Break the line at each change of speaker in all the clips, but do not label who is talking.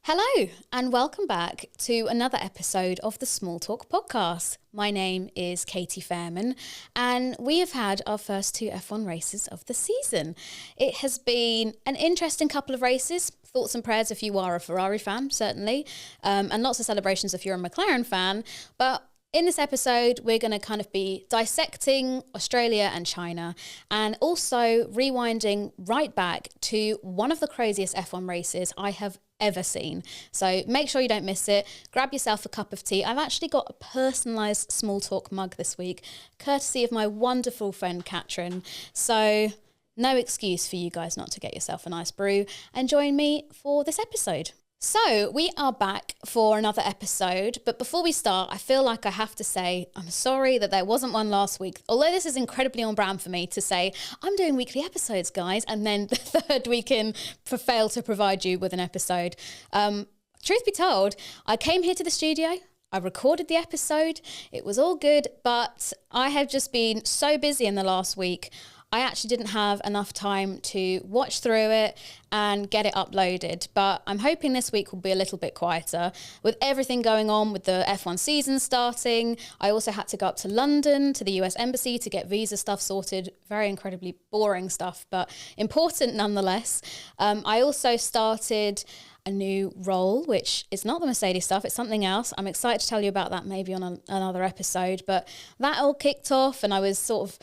Hello, and welcome back to another episode of the Small Talk podcast. My name is Katy Fairman, and we have had our first two F1 races of the season. It has been an interesting couple of races. Thoughts and prayers if you are a Ferrari fan, certainly, and lots of celebrations if you're a McLaren fan. But in this episode, we're going to kind of be dissecting Australia and China, and also rewinding right back to one of the craziest F1 races I have ever seen. So make sure you don't miss it. Grab yourself a cup of tea. I've actually got a personalised Small Talk mug this week, courtesy of my wonderful friend Katrin. So no excuse for you guys not to get yourself a nice brew and join me for this episode. So we are back for another episode, but before we start, I feel like I have to say I'm sorry that there wasn't one last week. Although this is incredibly on brand for me to say I'm doing weekly episodes, guys, and then the third week in fail to provide you with an episode. Truth be told, I came here to the studio, I recorded the episode, it was all good, but I have just been so busy in the last week. I actually didn't have enough time to watch through it and get it uploaded, but I'm hoping this week will be a little bit quieter. With everything going on with the F1 season starting, I also had to go up to London to the US Embassy to get visa stuff sorted. Very incredibly boring stuff, but important nonetheless. I also started a new role, which is not the Mercedes stuff, it's something else. I'm excited to tell you about that maybe on another episode, but that all kicked off and I was sort of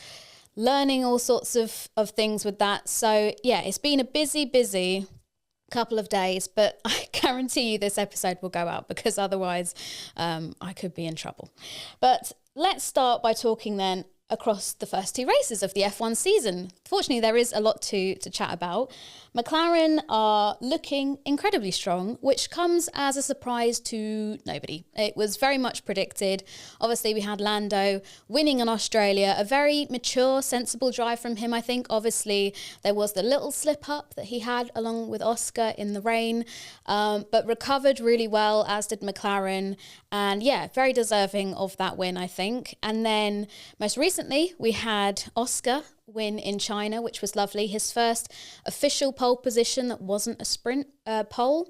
learning all sorts of things with that. So yeah, it's been a busy couple of days, but I guarantee you this episode will go out because otherwise I could be in trouble. But let's start by talking then across the first two races of the F1 season. Fortunately, there is a lot to chat about. McLaren are looking incredibly strong, which comes as a surprise to nobody. It was very much predicted. Obviously, we had Lando winning in Australia, a very mature, sensible drive from him, I think. Obviously, there was the little slip up that he had along with Oscar in the rain, but recovered really well, as did McLaren. And yeah, very deserving of that win, I think. And then most recently, we had Oscar win in China, which was lovely. His first official pole position that wasn't a sprint pole.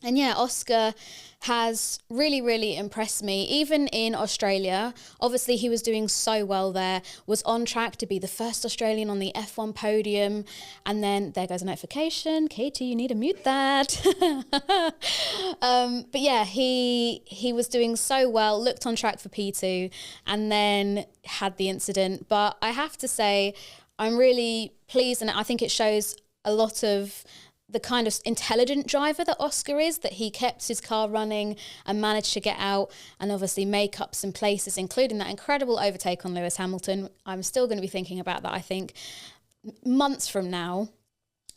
And yeah, Oscar has really impressed me, even in Australia. Obviously, he was doing so well there, was on track to be the first Australian on the F1 podium. And then there goes a notification. Katy, you need to mute that. But yeah, he was doing so well, looked on track for P2, and then had the incident. But I have to say, I'm really pleased, and I think it shows a lot of the kind of intelligent driver that Oscar is, that he kept his car running and managed to get out and obviously make up some places, including that incredible overtake on Lewis Hamilton. I'm still going to be thinking about that, I think, months from now.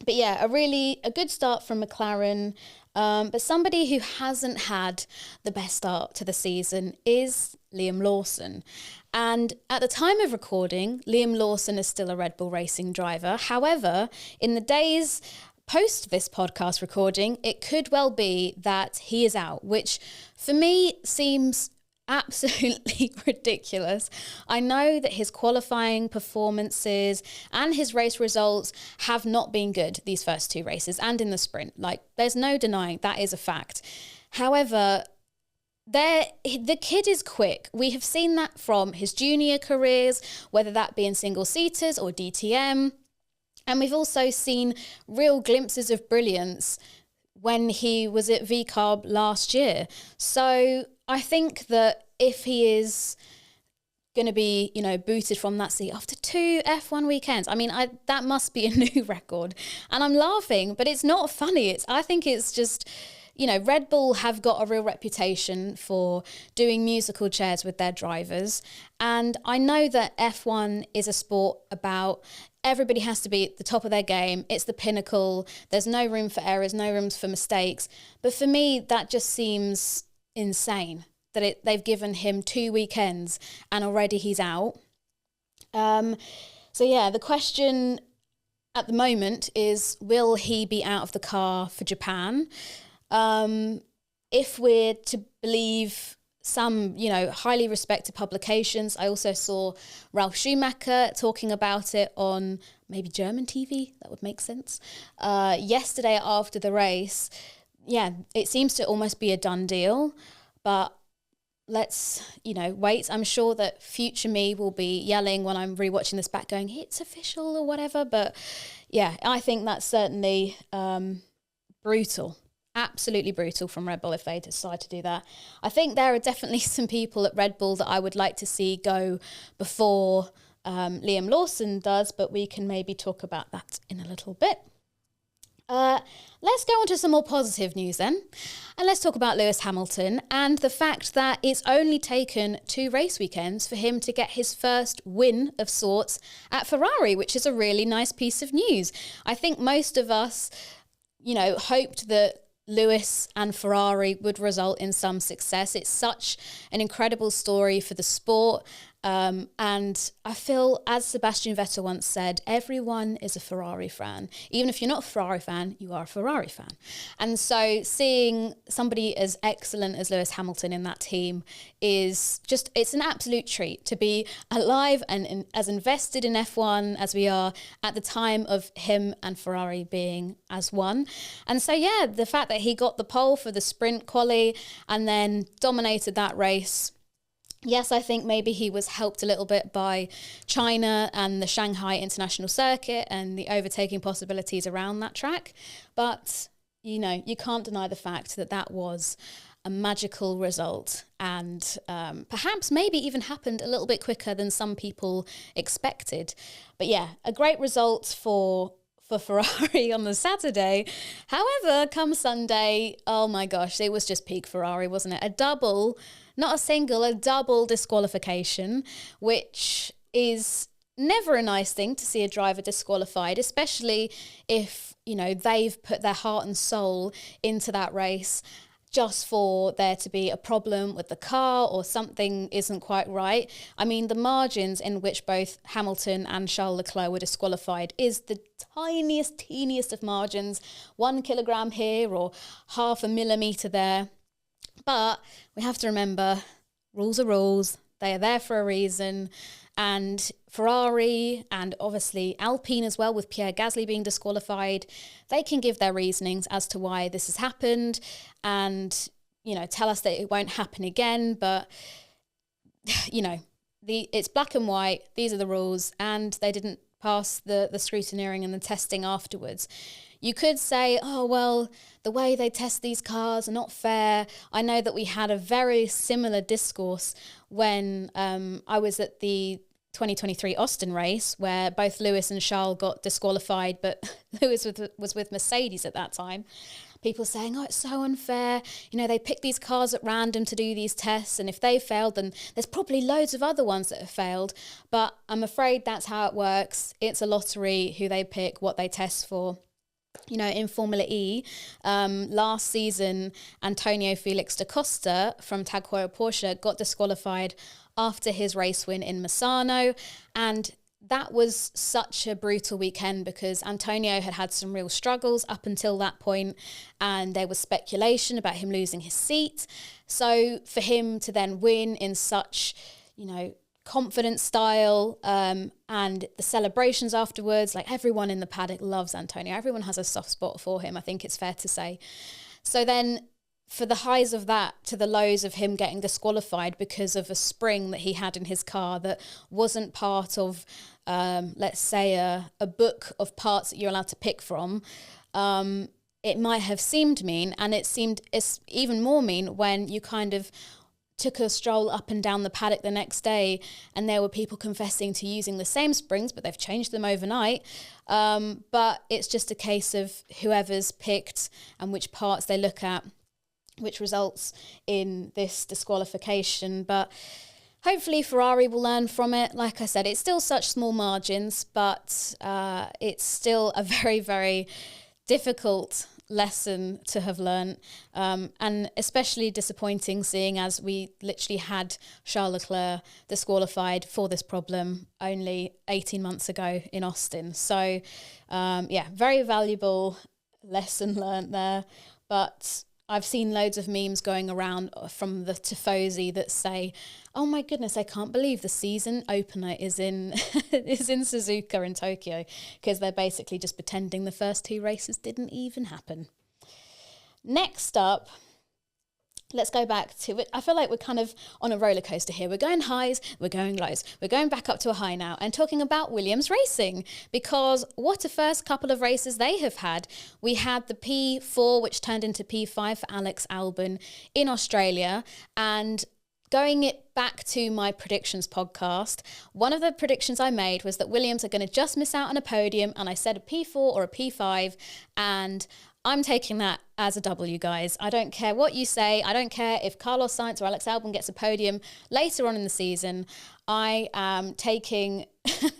But yeah, a good start from McLaren. But somebody who hasn't had the best start to the season is Liam Lawson. And at the time of recording, Liam Lawson is still a Red Bull Racing driver. However, in the days post this podcast recording, it could well be that he is out, which for me seems absolutely ridiculous. I know that his qualifying performances and his race results have not been good these first two races and in the sprint. Like, there's no denying that is a fact. However, the kid is quick. We have seen that from his junior careers, whether that be in single-seaters or DTM. And we've also seen real glimpses of brilliance when he was at VCARB last year. So I think that if he is going to be, booted from that seat after two F1 weekends, that must be a new record. And I'm laughing, but it's not funny. I think it's just, Red Bull have got a real reputation for doing musical chairs with their drivers. And I know that F1 is a sport about everybody has to be at the top of their game. It's the pinnacle. There's no room for errors, no room for mistakes. But for me, that just seems insane that they've given him 2 weekends and already he's out. So yeah, the question at the moment is, will he be out of the car for Japan? If we're to believe some, highly respected publications, I also saw Ralf Schumacher talking about it on maybe German TV, that would make sense, yesterday after the race, it seems to almost be a done deal, but let's, wait. I'm sure that future me will be yelling when I'm rewatching this back going, it's official or whatever. But yeah, I think that's certainly brutal. Absolutely brutal from Red Bull if they decide to do that. I think there are definitely some people at Red Bull that I would like to see go before Liam Lawson does, but we can maybe talk about that in a little bit. Let's go on to some more positive news then. And let's talk about Lewis Hamilton and the fact that it's only taken 2 race weekends for him to get his first win of sorts at Ferrari, which is a really nice piece of news. I think most of us, hoped that Lewis and Ferrari would result in some success. It's such an incredible story for the sport. And I feel, as Sebastian Vettel once said, everyone is a Ferrari fan. Even if you're not a Ferrari fan, you are a Ferrari fan. And so seeing somebody as excellent as Lewis Hamilton in that team is it's an absolute treat to be alive and as invested in F1 as we are at the time of him and Ferrari being as one. And so, the fact that he got the pole for the sprint quali and then dominated that race. Yes, I think maybe he was helped a little bit by China and the Shanghai International Circuit and the overtaking possibilities around that track. But, you can't deny the fact that that was a magical result and perhaps maybe even happened a little bit quicker than some people expected. But a great result for Ferrari on the Saturday. However, come Sunday, oh my gosh, it was just peak Ferrari, wasn't it? A double disqualification, which is never a nice thing to see a driver disqualified, especially if, they've put their heart and soul into that race just for there to be a problem with the car or something isn't quite right. I mean, the margins in which both Hamilton and Charles Leclerc were disqualified is the teeniest of margins, 1 kilogram here or half a millimetre there. But we have to remember, rules are rules. They are there for a reason. And Ferrari and obviously Alpine as well, with Pierre Gasly being disqualified, they can give their reasonings as to why this has happened and, tell us that it won't happen again. But, it's black and white. These are the rules. And they didn't pass the scrutineering and the testing afterwards. You could say, oh, well, the way they test these cars are not fair. I know that we had a very similar discourse when I was at the 2023 Austin race, where both Lewis and Charles got disqualified, but Lewis was with Mercedes at that time. People saying, oh, it's so unfair. They pick these cars at random to do these tests, and if they failed, then there's probably loads of other ones that have failed. But I'm afraid that's how it works. It's a lottery who they pick, what they test for. In Formula E, last season, Antonio Felix da Costa from Tag Heuer Porsche got disqualified after his race win in Misano. And that was such a brutal weekend because Antonio had some real struggles up until that point, and there was speculation about him losing his seat. So for him to then win in such, confident style, and the celebrations afterwards, like everyone in the paddock loves Antonio. Everyone has a soft spot for him, I think it's fair to say. So then for the highs of that to the lows of him getting disqualified because of a spring that he had in his car that wasn't part of, let's say, a book of parts that you're allowed to pick from, it might have seemed mean, and it's even more mean when you kind of took a stroll up and down the paddock the next day and there were people confessing to using the same springs, but they've changed them overnight. But it's just a case of whoever's picked and which parts they look at, which results in this disqualification. But hopefully Ferrari will learn from it. Like I said, it's still such small margins, but it's still a very, very difficult lesson to have learnt, and especially disappointing seeing as we literally had Charles Leclerc disqualified for this problem only 18 months ago in Austin. So very valuable lesson learnt there. But I've seen loads of memes going around from the Tifosi that say, oh my goodness, I can't believe the season opener is in is in Suzuka in Tokyo, because they're basically just pretending the first 2 races didn't even happen. Next up, let's go back to it. I feel like we're kind of on a roller coaster here. We're going highs, we're going lows. We're going back up to a high now and talking about Williams Racing, because what a first couple of races they have had. We had the P4, which turned into P5 for Alex Albon in Australia. And going it back to my predictions podcast, one of the predictions I made was that Williams are going to just miss out on a podium. And I said a P4 or a P5, and I'm taking that as a W, guys. I don't care what you say. I don't care if Carlos Sainz or Alex Albon gets a podium later on in the season. I am taking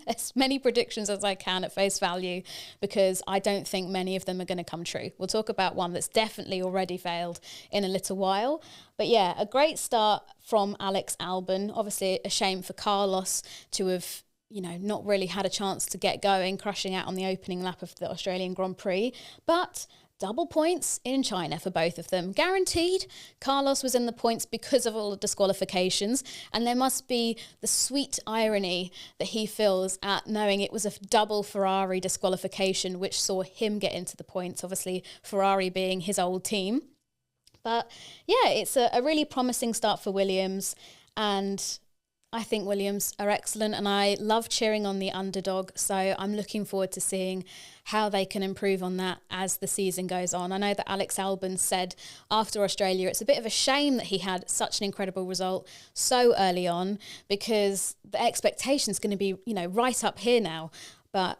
as many predictions as I can at face value, because I don't think many of them are going to come true. We'll talk about one that's definitely already failed in a little while. But yeah, a great start from Alex Albon. Obviously a shame for Carlos to have not really had a chance to get going, crashing out on the opening lap of the Australian Grand Prix. But double points in China for both of them. Guaranteed. Carlos was in the points because of all the disqualifications, and there must be the sweet irony that he feels at knowing it was a double Ferrari disqualification which saw him get into the points, obviously Ferrari being his old team. But yeah, it's a really promising start for Williams, and I think Williams are excellent, and I love cheering on the underdog. So I'm looking forward to seeing how they can improve on that as the season goes on. I know that Alex Albon said after Australia, it's a bit of a shame that he had such an incredible result so early on, because the expectation is going to be, right up here now. But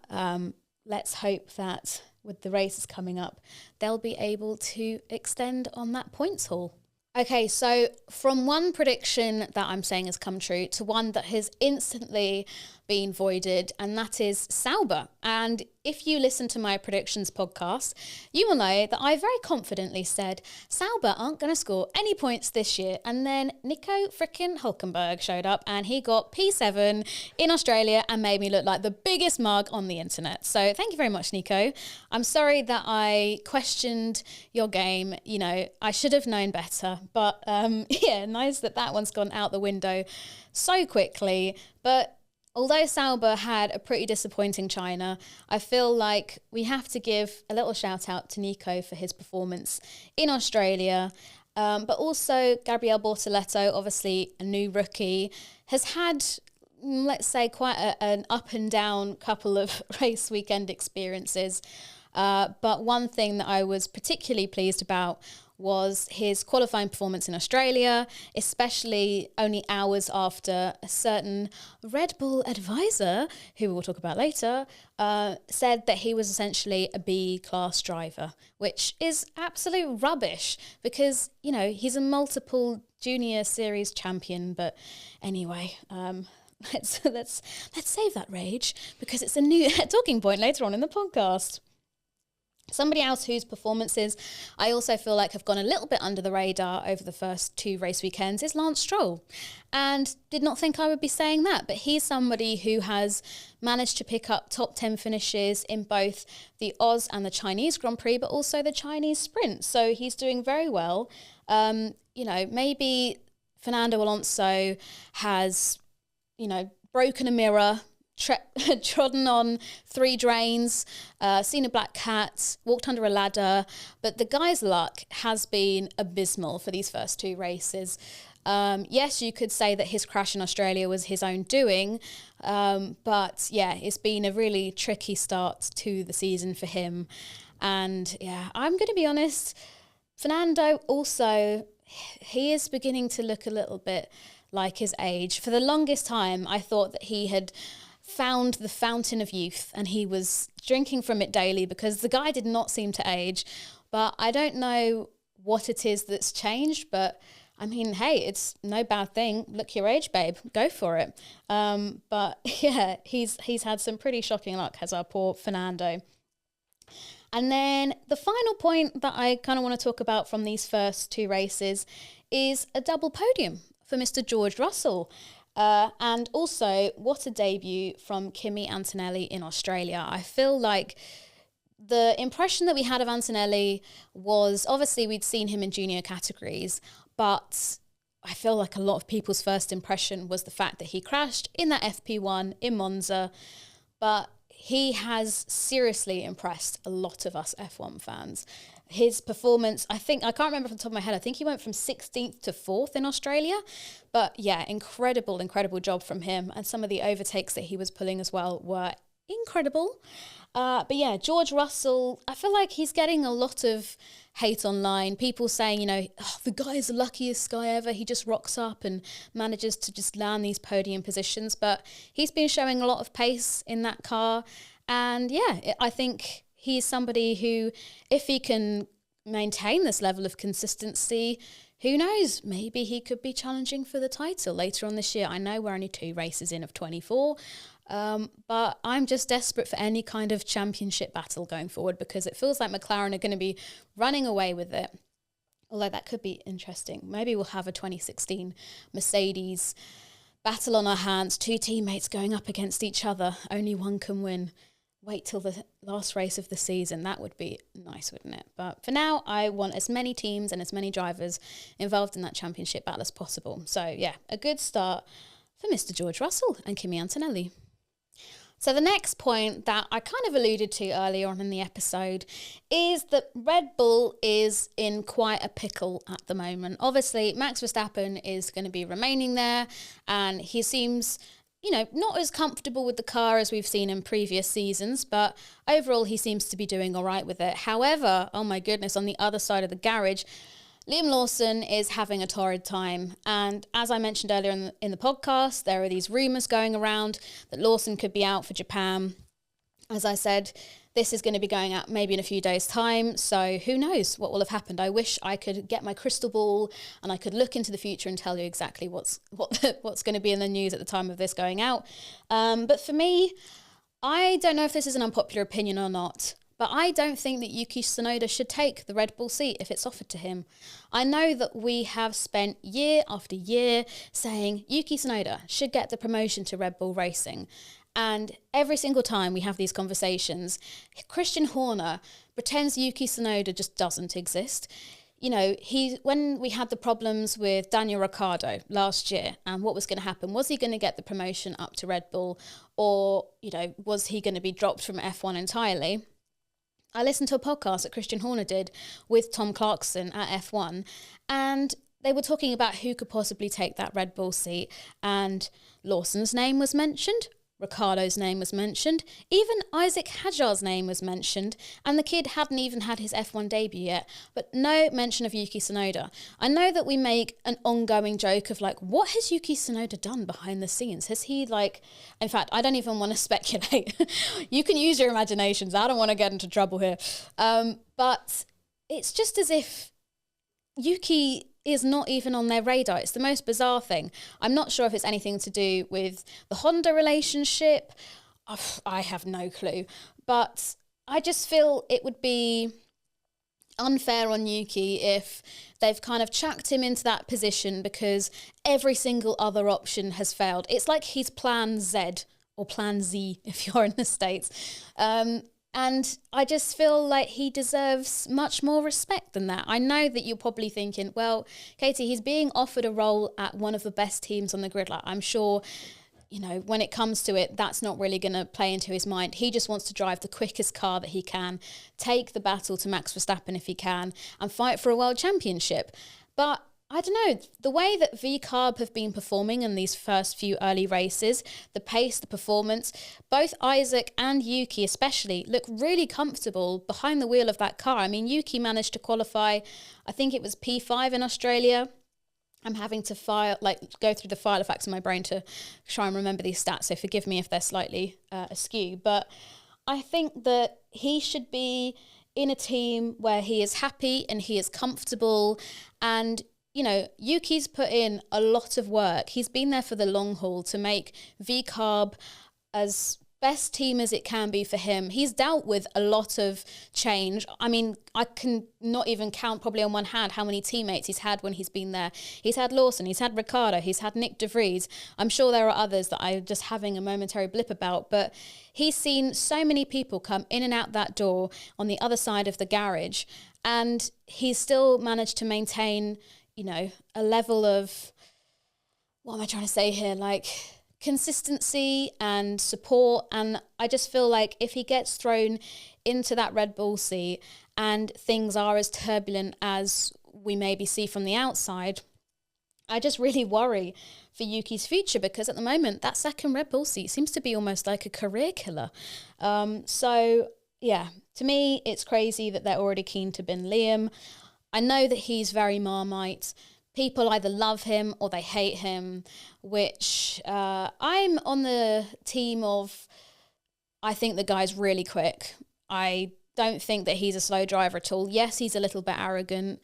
let's hope that with the races coming up, they'll be able to extend on that points haul. Okay, so from one prediction that I'm saying has come true to one that has instantly been voided, and that is Sauber. And if you listen to my predictions podcast, you will know that I very confidently said Sauber aren't going to score any points this year. And then Nico frickin' Hülkenberg showed up and he got P7 in Australia and made me look like the biggest mug on the internet. So thank you very much, Nico. I'm sorry that I questioned your game. I should have known better. But yeah, nice that one's gone out the window so quickly. But although Sauber had a pretty disappointing China, I feel like we have to give a little shout out to Nico for his performance in Australia. But also Gabriel Bortoleto, obviously a new rookie, has had, let's say, quite an up and down couple of race weekend experiences. But one thing that I was particularly pleased about was his qualifying performance in Australia, especially only hours after a certain Red Bull advisor, who we'll talk about later, said that he was essentially a B-class driver, which is absolute rubbish because, he's a multiple junior series champion. But anyway, let's save that rage because it's a new talking point later on in the podcast. Somebody else whose performances I also feel like have gone a little bit under the radar over the first two race weekends is Lance Stroll. And did not think I would be saying that, but he's somebody who has managed to pick up top 10 finishes in both the Oz and the Chinese Grand Prix, but also the Chinese Sprint. So he's doing very well. Maybe Fernando Alonso has, broken a mirror, trodden on 3 drains, seen a black cat, walked under a ladder, but the guy's luck has been abysmal for these first 2 races. Yes, you could say that his crash in Australia was his own doing, but yeah, it's been a really tricky start to the season for him. And yeah, I'm going to be honest, Fernando also, he is beginning to look a little bit like his age. For the longest time, I thought that he had found the fountain of youth and he was drinking from it daily because the guy did not seem to age. But I don't know what it is that's changed, but I mean, hey, it's no bad thing. Look your age, babe. Go for it. But yeah, he's had some pretty shocking luck, has our poor Fernando. And then the final point that I kind of want to talk about from these first 2 races is a double podium for Mr. George Russell. And also, what a debut from Kimi Antonelli in Australia. I feel like the impression that we had of Antonelli was, obviously we'd seen him in junior categories, but I feel like a lot of people's first impression was the fact that he crashed in that FP1 in Monza. But he has seriously impressed a lot of us F1 fans. his performance, I can't remember from the top of my head, I think he went from 16th to 4th in Australia. But yeah, incredible job from him. And some of the overtakes that he was pulling as well were incredible. But yeah, George Russell, I feel like he's getting a lot of hate online. People saying, the guy is the luckiest guy ever. He just rocks up and manages to just land these podium positions. But he's been showing a lot of pace in that car. And yeah, I think he's somebody who, if he can maintain this level of consistency, who knows, maybe he could be challenging for the title later on this year. I know we're only 2 races in of 24, but I'm just desperate for any kind of championship battle going forward, because it feels like McLaren are going to be running away with it. Although that could be interesting. Maybe we'll have a 2016 Mercedes battle on our hands, 2 teammates going up against each other. Only one can win. Wait till the last race of the season. That would be nice, wouldn't it? But for now, I want as many teams and as many drivers involved in that championship battle as possible. So yeah, a good start for Mr. George Russell and Kimi Antonelli. So the next point that I kind of alluded to earlier on in the episode is that Red Bull is in quite a pickle at the moment. Obviously, Max Verstappen is going to be remaining there, and he seems, not as comfortable with the car as we've seen in previous seasons, but overall he seems to be doing all right with it. However, oh my goodness, on the other side of the garage, Liam Lawson is having a torrid time. And as I mentioned earlier in the podcast, there are these rumours going around that Lawson could be out for Japan. As I said, this is going to be going out maybe in a few days' time, so who knows what will have happened. I wish I could get my crystal ball and I could look into the future and tell you exactly what's going to be in the news at the time of this going out. But for me, I don't know if this is an unpopular opinion or not, but I don't think that Yuki Tsunoda should take the Red Bull seat if it's offered to him. I know that we have spent year after year saying Yuki Tsunoda should get the promotion to Red Bull Racing. And every single time we have these conversations, Christian Horner pretends Yuki Tsunoda just doesn't exist. When we had the problems with Daniel Ricciardo last year and what was going to happen, was he going to get the promotion up to Red Bull, or, was he going to be dropped from F1 entirely? I listened to a podcast that Christian Horner did with Tom Clarkson at F1, and they were talking about who could possibly take that Red Bull seat, and Lawson's name was mentioned, Ricciardo's name was mentioned, even Isaac Hadjar's name was mentioned, and the kid hadn't even had his F1 debut yet, but no mention of Yuki Tsunoda. I know that we make an ongoing joke of what has Yuki Tsunoda done behind the scenes? Has he in fact, I don't even want to speculate. You can use your imaginations. I don't want to get into trouble here. But it's just as if Yuki is not even on their radar. It's the most bizarre thing. I'm not sure if it's anything to do with the Honda relationship. I have no clue. But I just feel it would be unfair on Yuki if they've kind of chucked him into that position because every single other option has failed. It's like he's plan Z, or plan Z if you're in the States. And I just feel like he deserves much more respect than that. I know that you're probably thinking, well, Katy, he's being offered a role at one of the best teams on the grid. I'm sure, when it comes to it, that's not really going to play into his mind. He just wants to drive the quickest car that he can, take the battle to Max Verstappen if he can, and fight for a world championship. But I don't know, the way that V-Carb have been performing in these first few early races, the pace, the performance, both Isaac and Yuki especially look really comfortable behind the wheel of that car. I mean, Yuki managed to qualify, I think it was P5 in Australia. I'm having to go through the file of facts in my brain to try and remember these stats, so forgive me if they're slightly askew. But I think that he should be in a team where he is happy and he is comfortable, and Yuki's put in a lot of work. He's been there for the long haul to make V-Carb as best team as it can be for him. He's dealt with a lot of change. I mean, I can not even count probably on one hand how many teammates he's had when he's been there. He's had Lawson, he's had Ricciardo, he's had Nick de Vries. I'm sure there are others that I'm just having a momentary blip about, but he's seen so many people come in and out that door on the other side of the garage, and he's still managed to maintain a level of, what am I trying to say here? Consistency and support. And I just feel like if he gets thrown into that Red Bull seat and things are as turbulent as we maybe see from the outside, I just really worry for Yuki's future, because at the moment that second Red Bull seat seems to be almost like a career killer. So yeah, to me, it's crazy that they're already keen to bin Liam. I know that he's very Marmite. People either love him or they hate him, which I'm on the team of, I think the guy's really quick. I don't think that he's a slow driver at all. Yes, he's a little bit arrogant.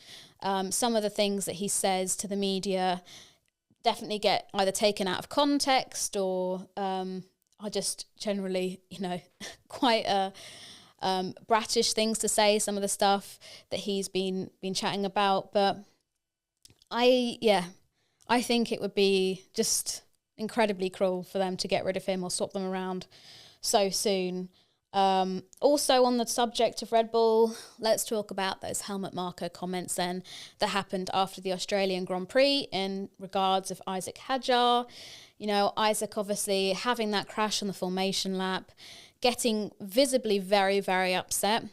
Some of the things that he says to the media definitely get either taken out of context or are just generally, quite bratish things to say, some of the stuff that he's been chatting about. But I think it would be just incredibly cruel for them to get rid of him or swap them around so soon. Also on the subject of Red Bull, let's talk about those helmet marker comments then that happened after the Australian Grand Prix in regards of Isaac Hadjar. Isaac obviously having that crash on the formation lap, getting visibly very, very upset.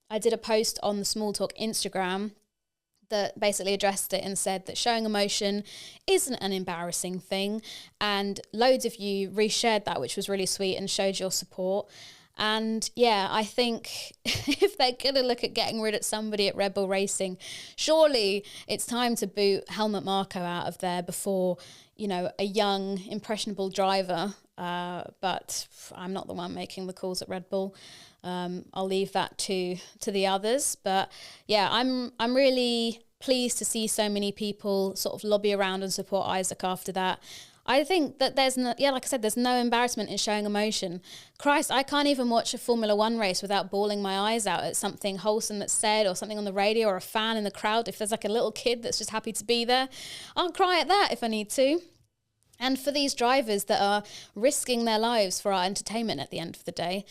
I did a post on the Small Talk Instagram that basically addressed it and said that showing emotion isn't an embarrassing thing. And loads of you reshared that, which was really sweet and showed your support. And yeah, I think if they're going to look at getting rid of somebody at Red Bull Racing, surely it's time to boot Helmut Marko out of there before, a young, impressionable driver. But I'm not the one making the calls at Red Bull. I'll leave that to the others. But yeah, I'm really pleased to see so many people sort of lobby around and support Isaac after that. I think that there's like I said, there's no embarrassment in showing emotion. Christ, I can't even watch a Formula One race without bawling my eyes out at something wholesome that's said or something on the radio or a fan in the crowd. If there's like a little kid that's just happy to be there, I'll cry at that if I need to. And for these drivers that are risking their lives for our entertainment at the end of the day,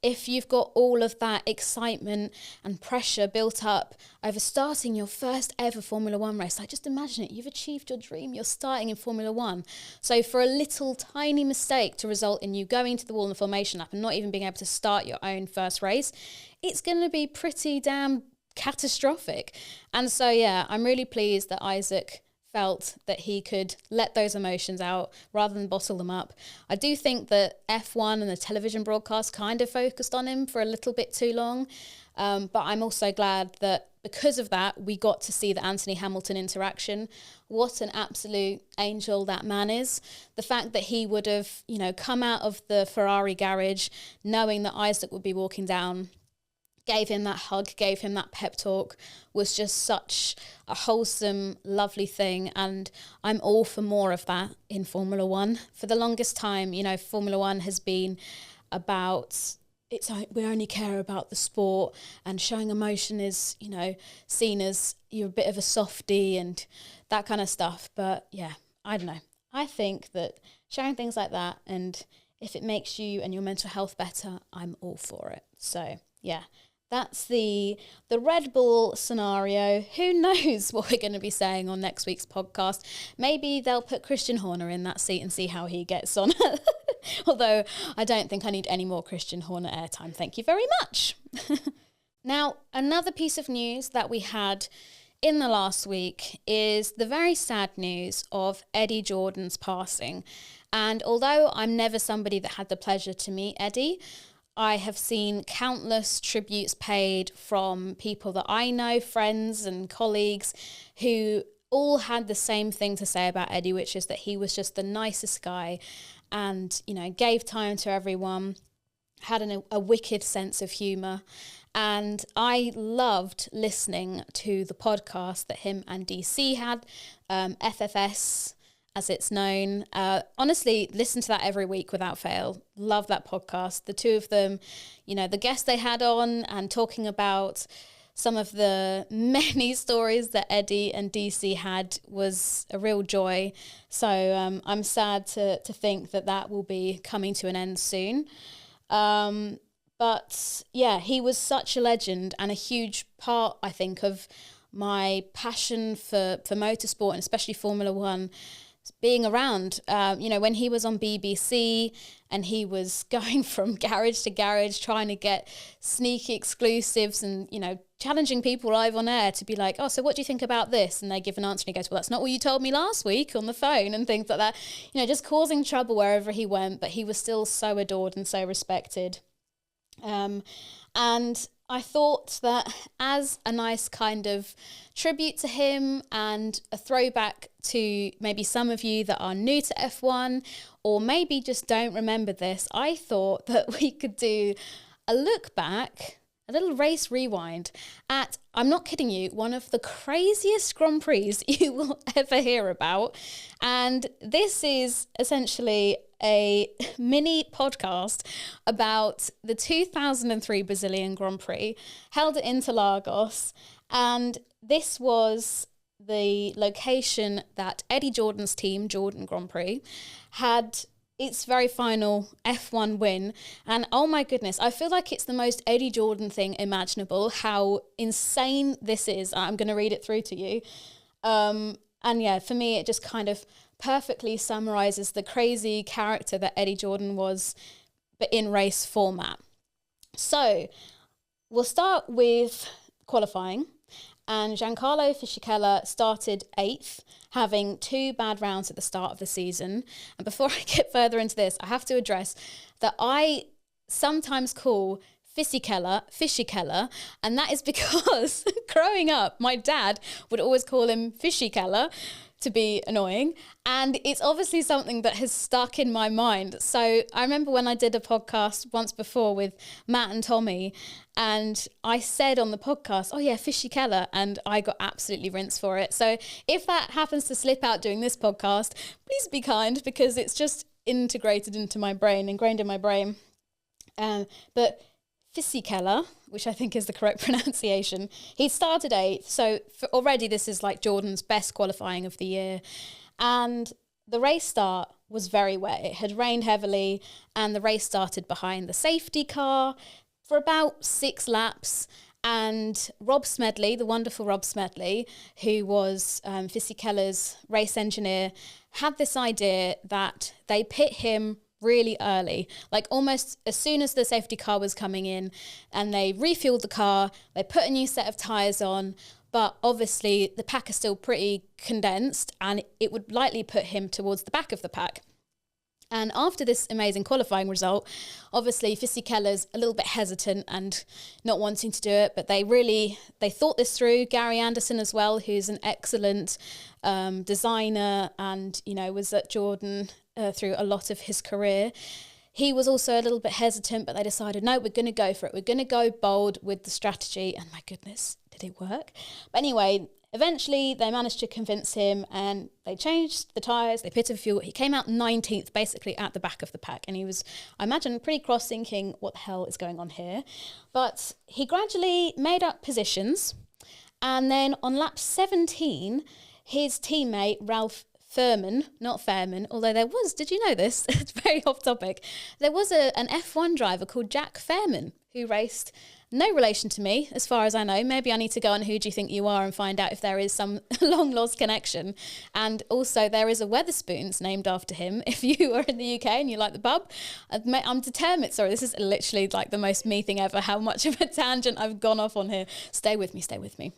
if you've got all of that excitement and pressure built up over starting your first ever Formula One race, just imagine it, you've achieved your dream, you're starting in Formula One. So for a little tiny mistake to result in you going to the wall in the formation lap and not even being able to start your own first race, it's going to be pretty damn catastrophic. And so, yeah, I'm really pleased that Isaac felt that he could let those emotions out rather than bottle them up. I do think that F1 and the television broadcast kind of focused on him for a little bit too long. But I'm also glad that because of that, we got to see the Anthony Hamilton interaction. What an absolute angel that man is. The fact that he would have, come out of the Ferrari garage knowing that Isaac would be walking down, gave him that hug, gave him that pep talk, was just such a wholesome, lovely thing. And I'm all for more of that in Formula One. For the longest time, Formula One has been about, we only care about the sport, and showing emotion is, seen as you're a bit of a softie and that kind of stuff. But yeah, I don't know. I think that sharing things like that, and if it makes you and your mental health better, I'm all for it. So yeah. That's the Red Bull scenario. Who knows what we're going to be saying on next week's podcast? Maybe they'll put Christian Horner in that seat and see how he gets on. Although I don't think I need any more Christian Horner airtime. Thank you very much. Now, another piece of news that we had in the last week is the very sad news of Eddie Jordan's passing. And although I'm never somebody that had the pleasure to meet Eddie, I have seen countless tributes paid from people that I know, friends and colleagues, who all had the same thing to say about Eddie, which is that he was just the nicest guy and, gave time to everyone, had a wicked sense of humour. And I loved listening to the podcast that him and DC had, FFS, as it's known. Honestly, listen to that every week without fail. Love that podcast. The two of them, the guests they had on and talking about some of the many stories that Eddie and DC had was a real joy. So I'm sad to think that will be coming to an end soon. But yeah, he was such a legend and a huge part, I think, of my passion for motorsport and especially Formula One being around, when he was on BBC and he was going from garage to garage trying to get sneaky exclusives and, challenging people live on air to be like, oh, so what do you think about this? And they give an answer and he goes, well, that's not what you told me last week on the phone, and things like that, just causing trouble wherever he went. But he was still so adored and so respected. And I thought that as a nice kind of tribute to him and a throwback to maybe some of you that are new to F1 or maybe just don't remember this, I thought that we could do a look back, a little race rewind at, I'm not kidding you, one of the craziest Grand Prix you will ever hear about. And this is essentially a mini podcast about the 2003 Brazilian Grand Prix held at Interlagos. And this was the location that Eddie Jordan's team, Jordan Grand Prix, had its very final F1 win. And oh my goodness, I feel like it's the most Eddie Jordan thing imaginable, how insane this is. I'm going to read it through to you. And yeah, for me, it just kind of perfectly summarizes the crazy character that Eddie Jordan was, but in race format. So we'll start with qualifying. And Giancarlo Fisichella started 8th, having 2 bad rounds at the start of the season. And before I get further into this, I have to address that I sometimes call Fisichella, and that is because growing up, my dad would always call him Fisichella to be annoying, and it's obviously something that has stuck in my mind. So I remember when I did a podcast once before with Matt and Tommy, and I said on the podcast, oh yeah, Fisichella, and I got absolutely rinsed for it. So if that happens to slip out during this podcast, please be kind, because it's just integrated into my brain, ingrained in my brain. But Fisichella, which I think is the correct pronunciation, he started 8th. So already this is like Jordan's best qualifying of the year. And the race start was very wet. It had rained heavily, and the race started behind the safety car for about 6 laps. And Rob Smedley, the wonderful Rob Smedley, who was Fisichella's race engineer, had this idea that they pit him really early, like almost as soon as the safety car was coming in, and they refueled the car, they put a new set of tyres on, but obviously the pack is still pretty condensed and it would likely put him towards the back of the pack. And after this amazing qualifying result, obviously Fisichella's a little bit hesitant and not wanting to do it, but they thought this through. Gary Anderson as well, who's an excellent designer and, was at Jordan through a lot of his career. He was also a little bit hesitant, but they decided, no, we're going to go for it. We're going to go bold with the strategy. And my goodness, did it work? But anyway, eventually they managed to convince him, and they changed the tyres, they pitted fuel. He came out 19th, basically at the back of the pack. And he was, I imagine, pretty cross, thinking, what the hell is going on here? But he gradually made up positions. And then on lap 17, his teammate, Ralph Furman, not Fairman, although there was, did you know this? It's very off topic. There was an F1 driver called Jack Fairman who raced, no relation to me, as far as I know. Maybe I need to go on Who Do You Think You Are and find out if there is some long lost connection. And also there is a Wetherspoons named after him. If you are in the UK and you like the pub, I'm determined. Sorry, this is literally like the most me thing ever, how much of a tangent I've gone off on here. Stay with me.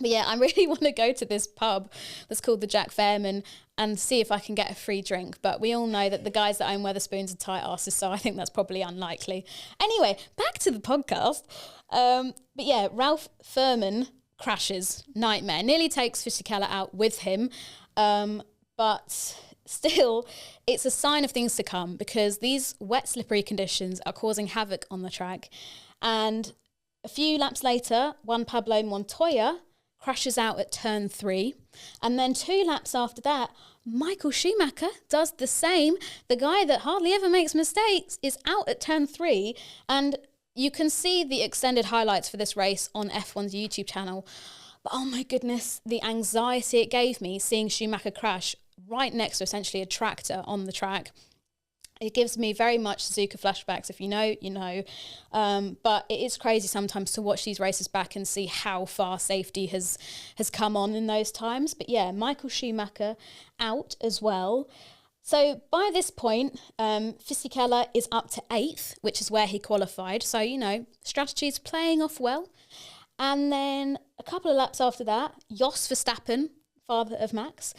But yeah, I really want to go to this pub that's called the Jack Fairman and see if I can get a free drink. But we all know that the guys that own Wetherspoons are tight asses, so I think that's probably unlikely. Anyway, back to the podcast. But yeah, Ralph Furman crashes. Nightmare. Nearly takes Fisichella out with him. But still, it's a sign of things to come, because these wet, slippery conditions are causing havoc on the track. And a few laps later, Juan Pablo Montoya crashes out at turn 3. And then 2 laps after that, Michael Schumacher does the same. The guy that hardly ever makes mistakes is out at turn 3. And you can see the extended highlights for this race on F1's YouTube channel. But oh my goodness, the anxiety it gave me seeing Schumacher crash right next to essentially a tractor on the track. It gives me very much Suzuka flashbacks. If you know, you know. But it is crazy sometimes to watch these races back and see how far safety has come on in those times. But yeah, Michael Schumacher out as well. So by this point, Fisichella is up to 8th, which is where he qualified. So, you know, strategy's playing off well. And then a couple of laps after that, Jos Verstappen, father of Max,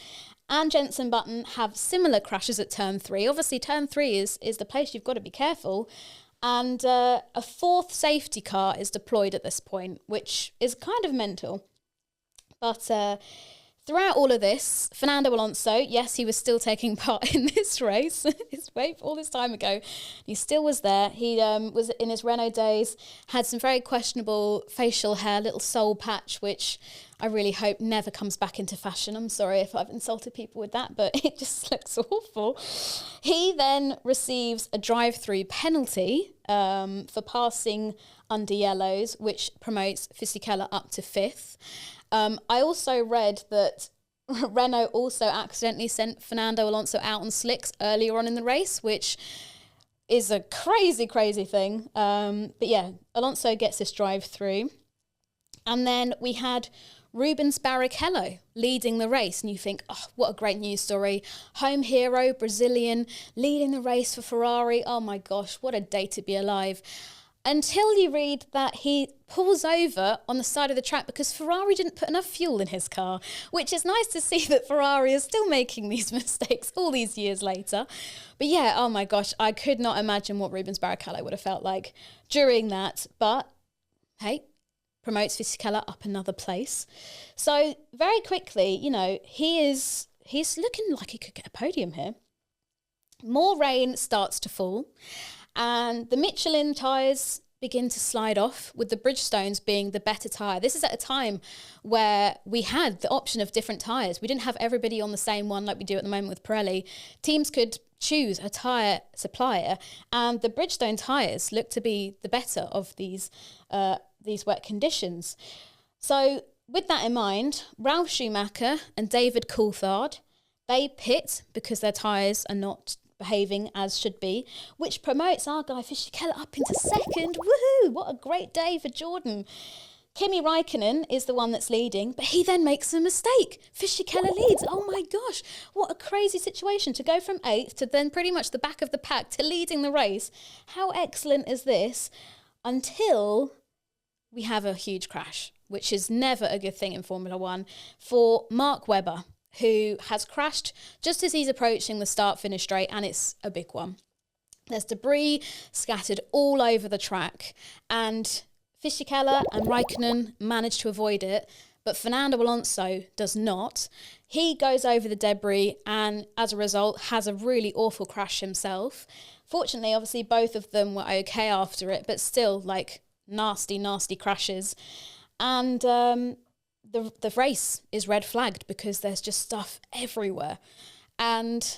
and Jenson Button have similar crashes at turn 3. Obviously, turn 3 is the place you've got to be careful. And a 4th safety car is deployed at this point, which is kind of mental. But throughout all of this, Fernando Alonso, yes, he was still taking part in this race. All this time ago, he still was there. He was in his Renault days, had some very questionable facial hair, little soul patch, which I really hope never comes back into fashion. I'm sorry if I've insulted people with that, but it just looks awful. He then receives a drive-through penalty for passing under yellows, which promotes Fisichella up to 5th. I also read that Renault also accidentally sent Fernando Alonso out on slicks earlier on in the race, which is a crazy, crazy thing. But yeah, Alonso gets this drive-through. And then we had Rubens Barrichello leading the race, and you think, oh, what a great news story. Home hero, Brazilian, leading the race for Ferrari. Oh my gosh, what a day to be alive. Until you read that he pulls over on the side of the track because Ferrari didn't put enough fuel in his car, which is nice to see that Ferrari is still making these mistakes all these years later. But yeah, oh my gosh, I could not imagine what Rubens Barrichello would have felt like during that. But hey, promotes Fisichella up another place. So very quickly, you know, he's looking like he could get a podium here. More rain starts to fall, and the Michelin tyres begin to slide off, with the Bridgestones being the better tyre. This is at a time where we had the option of different tyres. We didn't have everybody on the same one like we do at the moment with Pirelli. Teams could choose a tyre supplier, and the Bridgestone tyres look to be the better of these wet conditions. So with that in mind, Ralf Schumacher and David Coulthard, they pit because their tyres are not behaving as should be, which promotes our guy Fisichella up into 2nd. Woohoo! What a great day for Jordan. Kimi Raikkonen is the one that's leading, but he then makes a mistake. Fisichella leads. Oh my gosh, what a crazy situation to go from 8th to then pretty much the back of the pack to leading the race. How excellent is this? Until we have a huge crash, which is never a good thing in Formula One, for Mark Webber, who has crashed just as he's approaching the start-finish straight, and it's a big one. There's debris scattered all over the track, and Fisichella and Raikkonen manage to avoid it, but Fernando Alonso does not. He goes over the debris and, as a result, has a really awful crash himself. Fortunately, obviously, both of them were okay after it, but still, like, nasty, nasty crashes. And the race is red flagged because there's just stuff everywhere. And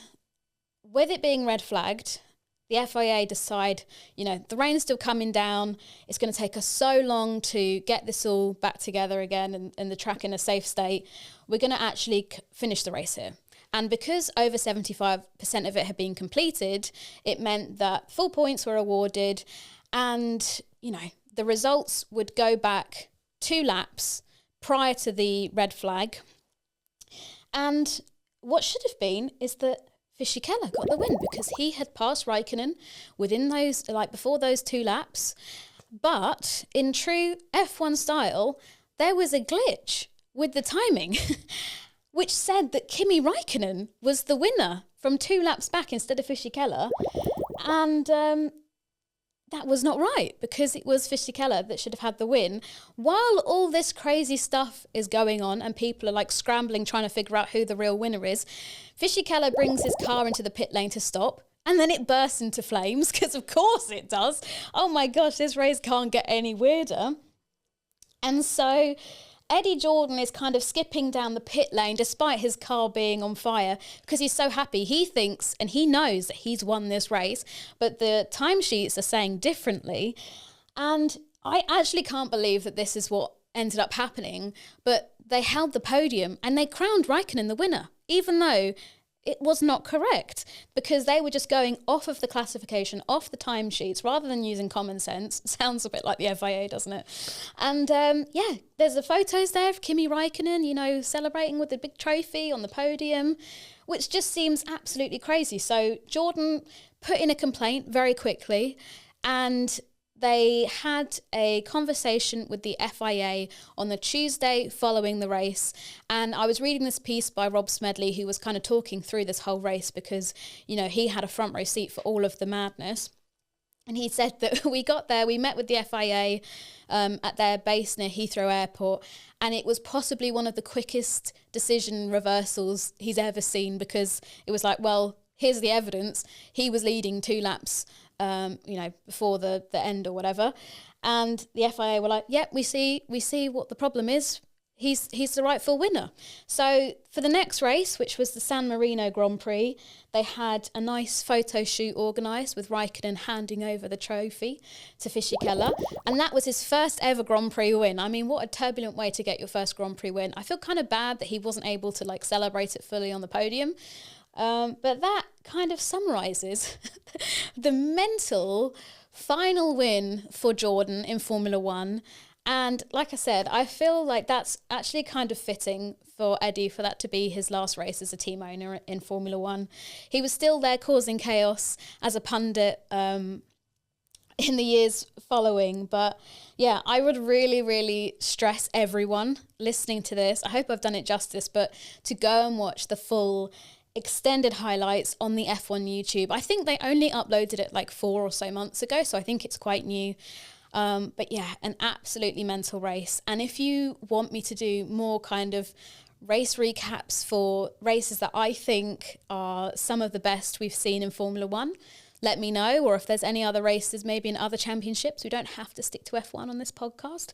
with it being red flagged, the FIA decide, you know, the rain's still coming down. It's going to take us so long to get this all back together again and the track in a safe state. We're going to actually finish the race here. And because over 75% of it had been completed, it meant that full points were awarded, and, you know, the results would go back 2 laps prior to the red flag. And what should have been is that Fisichella got the win because he had passed Raikkonen within those, like before those 2 laps. But in true F1 style, there was a glitch with the timing, which said that Kimi Raikkonen was the winner from 2 laps back instead of Fisichella. And that was not right, because it was Fisichella that should have had the win. While all this crazy stuff is going on and people are like scrambling trying to figure out who the real winner is, Fisichella brings his car into the pit lane to stop, and then it bursts into flames, because of course it does. Oh my gosh, this race can't get any weirder. And so Eddie Jordan is kind of skipping down the pit lane despite his car being on fire because he's so happy. He thinks and he knows that he's won this race, but the timesheets are saying differently. And I actually can't believe that this is what ended up happening, but they held the podium and they crowned Raikkonen the winner, even though it was not correct because they were just going off of the classification, off the timesheets, rather than using common sense. Sounds a bit like the FIA, doesn't it? And there's the photos there of Kimi Räikkönen, celebrating with the big trophy on the podium, which just seems absolutely crazy. So Jordan put in a complaint very quickly, and they had a conversation with the FIA on the Tuesday following the race. And I was reading this piece by Rob Smedley, who was kind of talking through this whole race because, he had a front row seat for all of the madness. And he said that we got there, we met with the FIA at their base near Heathrow Airport, and it was possibly one of the quickest decision reversals he's ever seen, because it was like, well, here's the evidence. He was leading 2 laps before the end or whatever. And the FIA were like, yep, we see what the problem is. He's the rightful winner. So for the next race, which was the San Marino Grand Prix, they had a nice photo shoot organised with Räikkönen handing over the trophy to Fisichella. And that was his first ever Grand Prix win. I mean, what a turbulent way to get your first Grand Prix win. I feel kind of bad that he wasn't able to celebrate it fully on the podium. But that kind of summarises the mental final win for Jordan in Formula One. And like I said, I feel like that's actually kind of fitting for Eddie, for that to be his last race as a team owner in Formula One. He was still there causing chaos as a pundit in the years following. But yeah, I would really, really stress everyone listening to this. I hope I've done it justice, but to go and watch the full extended highlights on the F1 YouTube. I think they only uploaded it 4 or so months ago, so I think it's quite new. But yeah, an absolutely mental race. And if you want me to do more kind of race recaps for races that I think are some of the best we've seen in Formula One, let me know. Or if there's any other races, maybe in other championships, we don't have to stick to F1 on this podcast.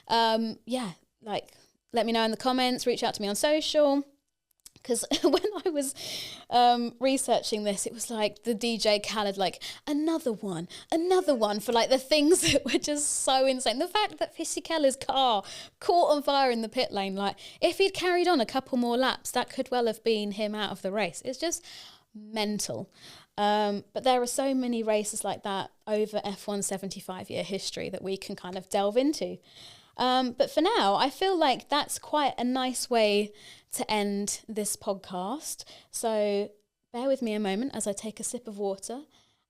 Let me know in the comments, reach out to me on social. Because when I was researching this, it was like the DJ Khaled, another one for the things that were just so insane. The fact that Fisichella's car caught on fire in the pit lane, if he'd carried on a couple more laps, that could well have been him out of the race. It's just mental. But there are so many races like that over F1's 75-year history that we can kind of delve into. But for now, I feel like that's quite a nice way to end this podcast. So bear with me a moment as I take a sip of water,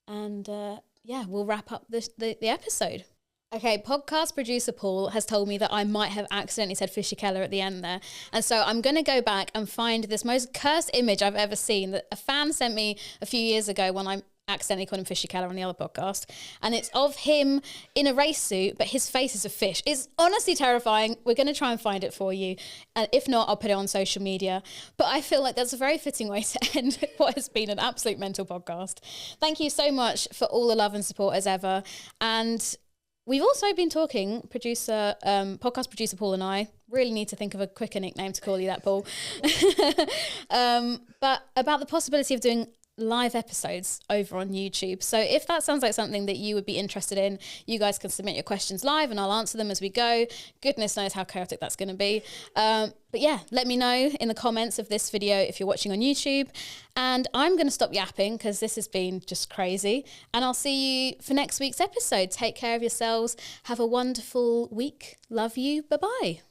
and we'll wrap up the episode. Okay, podcast producer Paul has told me that I might have accidentally said Fisichella at the end there. And so I'm going to go back and find this most cursed image I've ever seen that a fan sent me a few years ago when I accidentally called him Fisichella on the other podcast. And it's of him in a race suit, but his face is a fish. It's honestly terrifying. We're going to try and find it for you. And if not, I'll put it on social media. But I feel like that's a very fitting way to end what has been an absolute mental podcast. Thank you so much for all the love and support as ever. And we've also been talking, podcast producer Paul and I, really need to think of a quicker nickname to call you that, Paul, but about the possibility of doing live episodes over on YouTube. So if that sounds like something that you would be interested in, you guys can submit your questions live and I'll answer them as we go. Goodness knows how chaotic that's going to be. But yeah, let me know in the comments of this video if you're watching on YouTube. And I'm going to stop yapping because this has been just crazy. And I'll see you for next week's episode. Take care of yourselves. Have a wonderful week. Love you. Bye-bye.